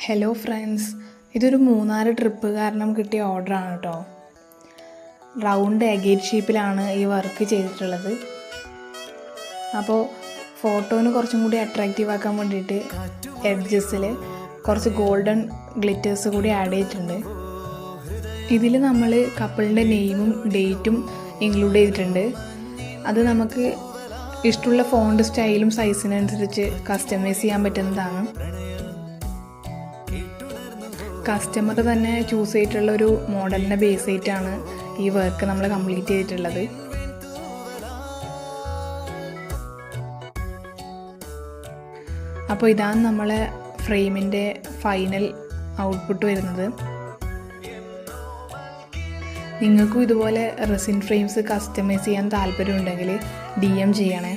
Hello friends, ഇതൊരു Munnar trip കാരണം കിട്ടിയ ഓർഡറാണ് കേട്ടോ. റൗണ്ട് എഗേറ്റ് ഷേപ്പിലാണ് ഈ വർക്ക് ചെയ്തിട്ടുള്ളത്. അപ്പോൾ ഫോട്ടോന് കുറച്ചും കൂടി അട്രാക്റ്റീവ് ആക്കാൻ വേണ്ടിയിട്ട് എഡ്ജസിൽ കുറച്ച് ഗോൾഡൻ ഗ്ലിറ്റേഴ്സ് കൂടി ആഡ് ചെയ്തിട്ടുണ്ട്. ഇതിൽ നമ്മൾ കപ്പിളിൻ്റെ നെയിമും ഡേറ്റും ഇൻക്ലൂഡ് ചെയ്തിട്ടുണ്ട്. അത് നമുക്ക് ഇഷ്ടമുള്ള ഫോണ്ട് സ്റ്റൈലും സൈസിനനുസരിച്ച് കസ്റ്റമൈസ് ചെയ്യാൻ പറ്റുന്നതാണ്. കസ്റ്റമർ തന്നെ ചൂസ് ചെയ്തിട്ടുള്ള ഒരു മോഡലിനെ ബേസ് ചെയ്തിട്ടാണ് ഈ വർക്ക് നമ്മൾ കംപ്ലീറ്റ് ചെയ്തിട്ടുള്ളത്. അപ്പോൾ ഇതാണ് നമ്മളെ ഫ്രെയിമിൻ്റെ ഫൈനൽ ഔട്ട്പുട്ട് വരുന്നത്. നിങ്ങൾക്കും ഇതുപോലെ റെസിൻ ഫ്രെയിംസ് കസ്റ്റമൈസ് ചെയ്യാൻ താല്പര്യമുണ്ടെങ്കിൽ DM ചെയ്യണേ.